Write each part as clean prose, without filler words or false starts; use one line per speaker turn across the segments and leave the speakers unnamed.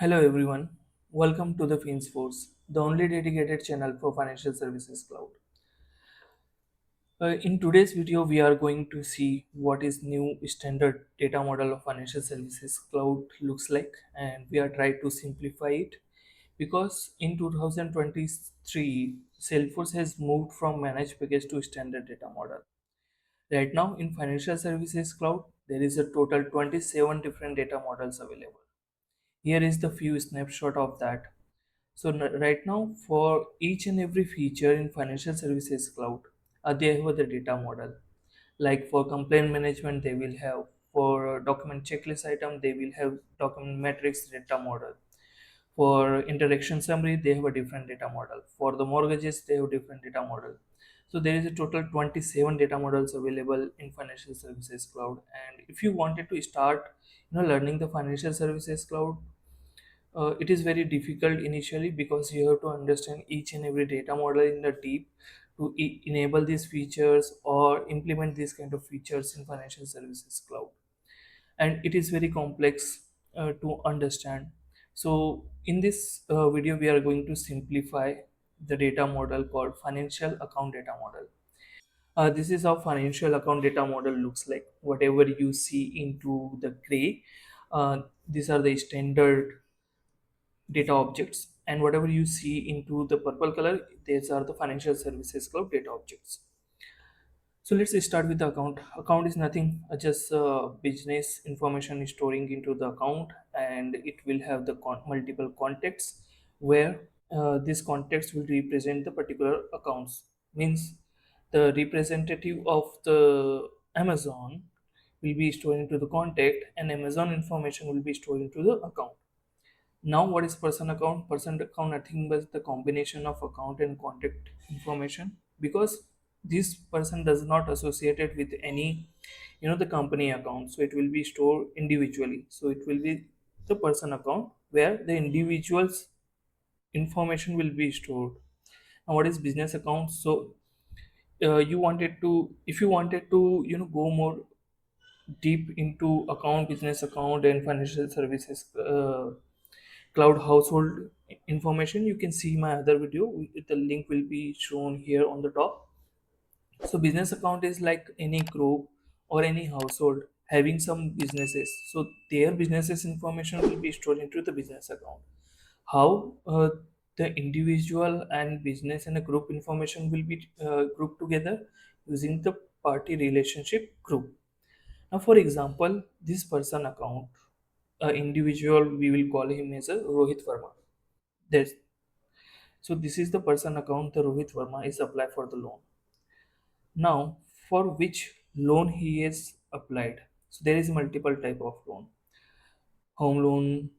Hello everyone, welcome to the FINSforce, the only dedicated channel for financial services cloud. In today's video, we are going to see what is new standard data model of financial services cloud looks like, and we are trying to simplify it because in 2023, Salesforce has moved from managed package to standard data model. Right now, in financial services cloud, there is a total 27 different data models available. Here is the few snapshot of that. So right now, for each and every feature in financial services cloud, they have the data model. Like for complaint management, they will have. For document checklist item, they will have document metrics data model. For interaction summary, they have a different data model. For the mortgages, they have different data model. So there is a total 27 data models available in financial services cloud. And if you wanted to start, learning the financial services cloud, it is very difficult initially because you have to understand each and every data model in the deep to enable these features or implement these kind of features in financial services cloud, and it is very complex to understand. So in this video we are going to simplify the data model called financial account data model. This is how financial account data model looks like. Whatever you see into the gray, these are the standard data objects, and whatever you see into the purple color, these are the financial services cloud data objects. So let's start with the account. Account is nothing, just business information is storing into the account, and it will have the multiple contexts where this context will represent the particular accounts. Means the representative of the Amazon will be stored into the contact, and Amazon information will be stored into the account. Now, what is person account? Person account nothing but the combination of account and contact information, because this person does not associate it with any, the company account. So it will be stored individually. So it will be the person account where the individual's information will be stored. Now, what is business account? So you wanted to, if you wanted to, go more deep into account, business account, and financial services cloud household information, you can see my other video. The link will be shown here on the top. So business account is like any group or any household having some businesses, so their businesses information will be stored into the business account. How the individual and business and a group information will be grouped together using the party relationship group. Now for example, this person account, individual, we will call him as a Rohit Verma. There's, so this is the person account the Rohit Verma is applied for the loan. Now, for which loan he is applied? So there is multiple type of loan: home loan,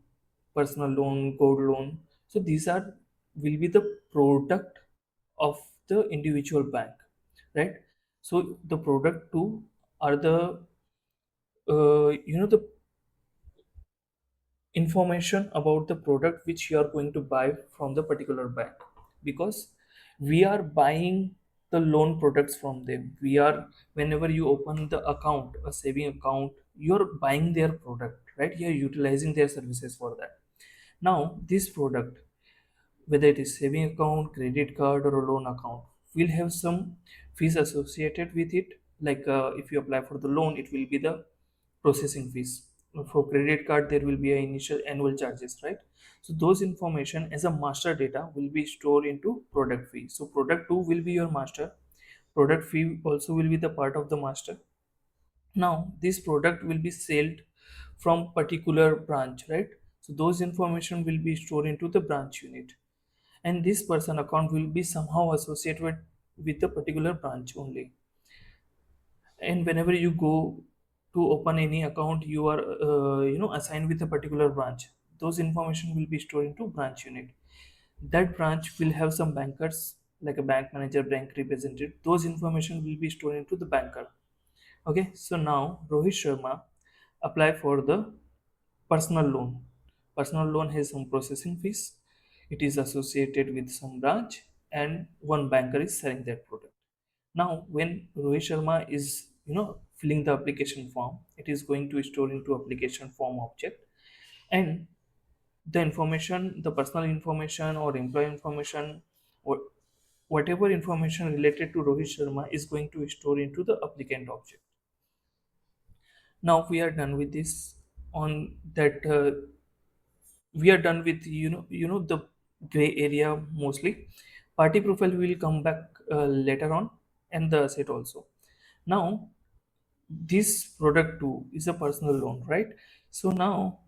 personal loan, gold loan. So these are will be the product of the individual bank, right? So the product two are the the information about the product which you are going to buy from the particular bank, because we are buying the loan products from them. We are, whenever you open the account, a saving account, you're buying their product, right? You're utilizing their services for that. Now this product, whether it is saving account, credit card, or a loan account, will have some fees associated with it. Like if you apply for the loan, it will be the processing fees. For credit card, there will be a initial annual charges, right? So those information as a master data will be stored into product fee. So product 2 will be your master. Product fee also will be the part of the master. Now this product will be sold from particular branch, right? So those information will be stored into the branch unit, and this person account will be somehow associated with the particular branch only. And whenever you go to open any account, you are assigned with a particular branch. Those information will be stored into branch unit. That branch will have some bankers, like a bank manager, bank representative. Those information will be stored into the banker. Okay, so now Rohit Sharma apply for the personal loan. Personal loan has some processing fees. It is associated with some branch, and one banker is selling that product. Now, when Rohit Sharma is, filling the application form, it is going to store into application form object, and the information, the personal information or employee information, or whatever information related to Rohit Sharma is going to store into the applicant object. Now we are done with this. On that, we are done with the gray area mostly. Party profile will come back later on, and the asset also. Now this product too is a personal loan, right? So now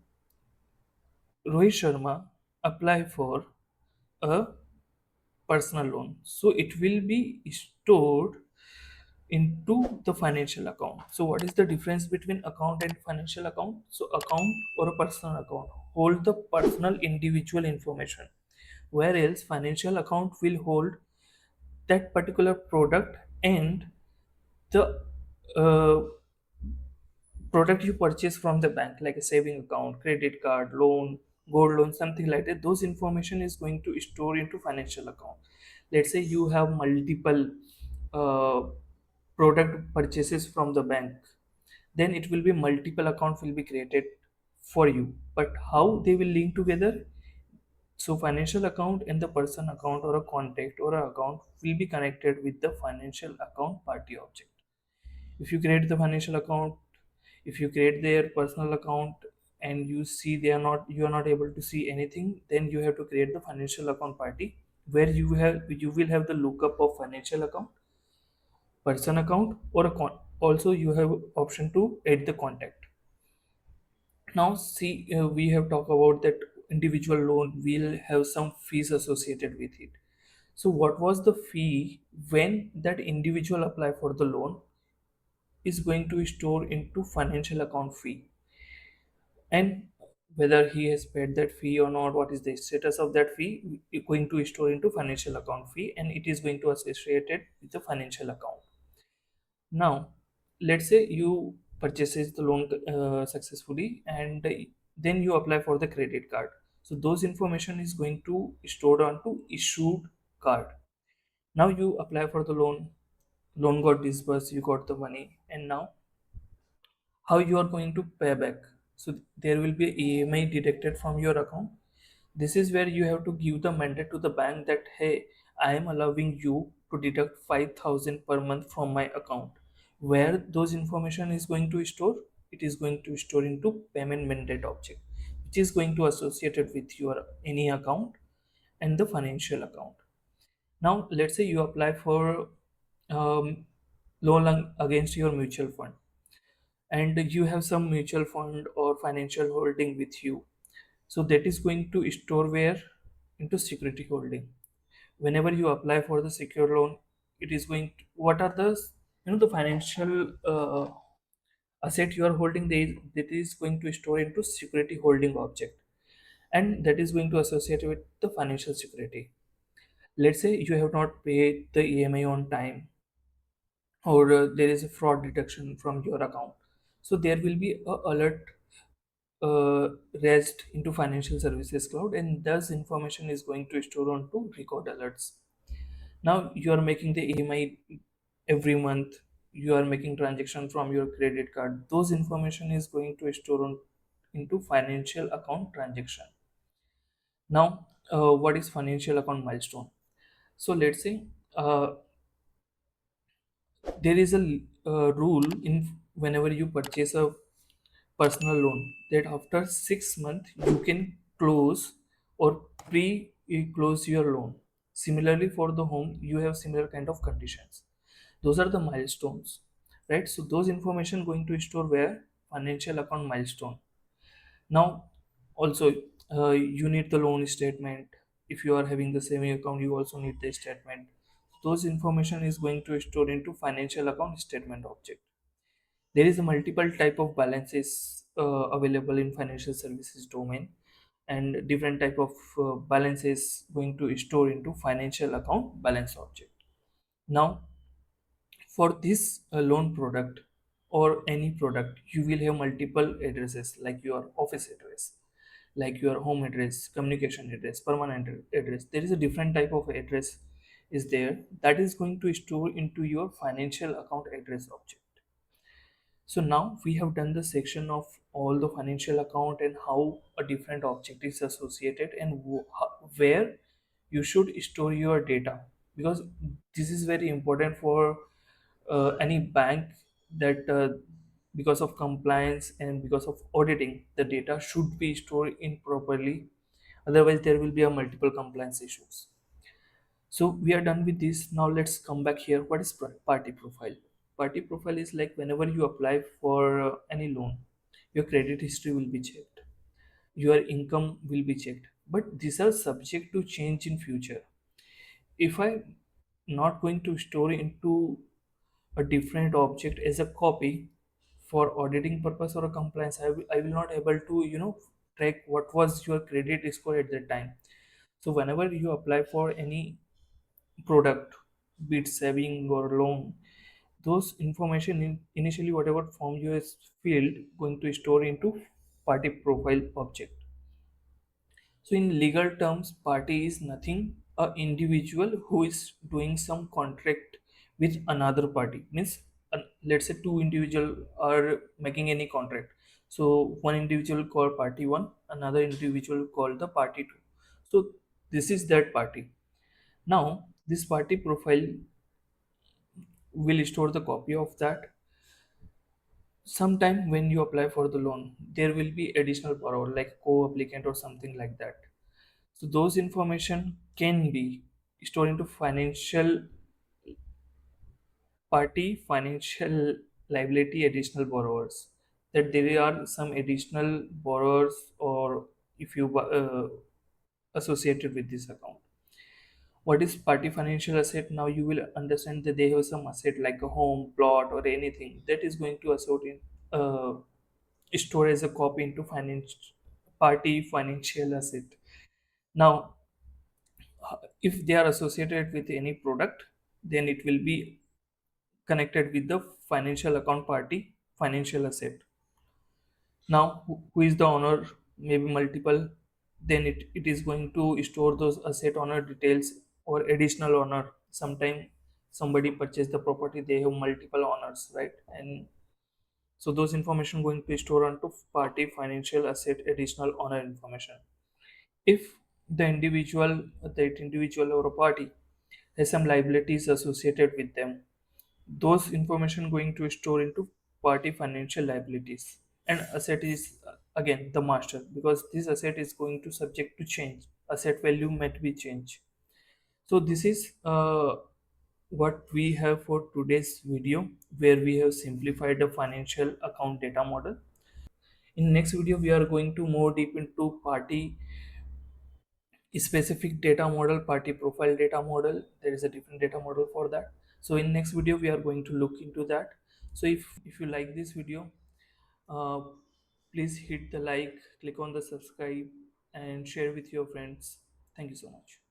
Rohit Sharma apply for a personal loan, so it will be stored into the financial account. So what is the difference between account and financial account? So account or a personal account hold the personal individual information, whereas financial account will hold that particular product and the uh, product you purchase from the bank, like a saving account, credit card, loan, gold loan, something like that. Those information is going to store into financial account. Let's say you have multiple uh, product purchases from the bank, then it will be multiple account will be created for you. But how they will link together? So financial account and the person account or a contact or a account will be connected with the financial account party object. If you create the financial account, if you create their personal account and you see you are not able to see anything, then you have to create the financial account party, where you will have the lookup of financial account, person account, or a also you have option to add the contact. Now see, we have talked about that individual loan will have some fees associated with it. So what was the fee when that individual apply for the loan is going to store into financial account fee, and whether he has paid that fee or not, what is the status of that fee is going to store into financial account fee, and it is going to associated with the financial account. Now let's say you purchases the loan successfully, and then you apply for the credit card. So those information is going to stored onto issued card. Now you apply for the loan got disbursed, you got the money, and now how you are going to pay back? So there will be EMI deducted from your account. This is where you have to give the mandate to the bank that, hey, I am allowing you to deduct 5,000 per month from my account. Where those information is going to store? It is going to store into payment mandate object, which is going to associate it with your any account and the financial account. Now let's say you apply for loan against your mutual fund, and you have some mutual fund or financial holding with you. So that is going to store where? Into security holding. Whenever you apply for the secure loan, it is going to, what are the the financial asset you are holding, that is going to store into security holding object, and that is going to associate with the financial security. Let's say you have not paid the EMI on time, or there is a fraud detection from your account, so there will be a alert raised into financial services cloud, and thus information is going to store onto record alerts. Now you are making the EMI every month, you are making transaction from your credit card, those information is going to store on into financial account transaction. Now what is financial account milestone? So let's say there is a rule in whenever you purchase a personal loan, that after 6 months you can close or pre-close your loan. Similarly for the home, you have similar kind of conditions. Those are the milestones, right? So those information going to store where? Financial account milestone. Now also you need the loan statement. If you are having the saving account, you also need the statement. Those information is going to store into financial account statement object. There is a multiple type of balances available in financial services domain, and different type of balances going to store into financial account balance object. Now for this loan product or any product, you will have multiple addresses, like your office address, like your home address, communication address, permanent address. There is a different type of address is there, that is going to store into your financial account address object. So now we have done the section of all the financial account and how a different object is associated and where you should store your data, because this is very important for any bank, that because of compliance and because of auditing, the data should be stored in properly, otherwise there will be a multiple compliance issues. So we are done with this. Now let's come back here. What is party profile? Party profile is like whenever you apply for any loan, your credit history will be checked, your income will be checked, but these are subject to change in future. If I not going to store into a different object as a copy for auditing purpose or a compliance, I will not able to track what was your credit score at that time. So whenever you apply for any product, be it saving or loan, those information initially whatever form you has filled going to store into party profile object. So in legal terms, party is nothing a individual who is doing some contract with another party. Means let's say two individual are making any contract. So one individual called party one, another individual called the party two. So this is that party. Now this party profile will store the copy of that. Sometime when you apply for the loan, there will be additional borrower like co-applicant or something like that. So those information can be stored into financial party, financial liability, additional borrowers. That there are some additional borrowers, or if you associated with this account. What is party financial asset? Now you will understand that they have some asset like a home, plot, or anything that is going to associate store as a copy into party financial asset. Now if they are associated with any product, then it will be connected with the financial account party financial asset. Now who is the owner? Maybe multiple, then it is going to store those asset owner details or additional owner. Sometime somebody purchased the property, they have multiple owners, right? And so those information going to store onto party financial asset additional owner information. If that individual or a party has some liabilities associated with them, those information going to store into party financial liabilities. And asset is again the master, because this asset is going to subject to change, asset value might be changed. So this is what we have for today's video, where we have simplified the financial account data model. In next video we are going to more deep into party specific data model, party profile data model. There is a different data model for that. So in next video we are going to look into that. So if you like this video, uh, please hit the like, click on the subscribe, and share with your friends. Thank you so much.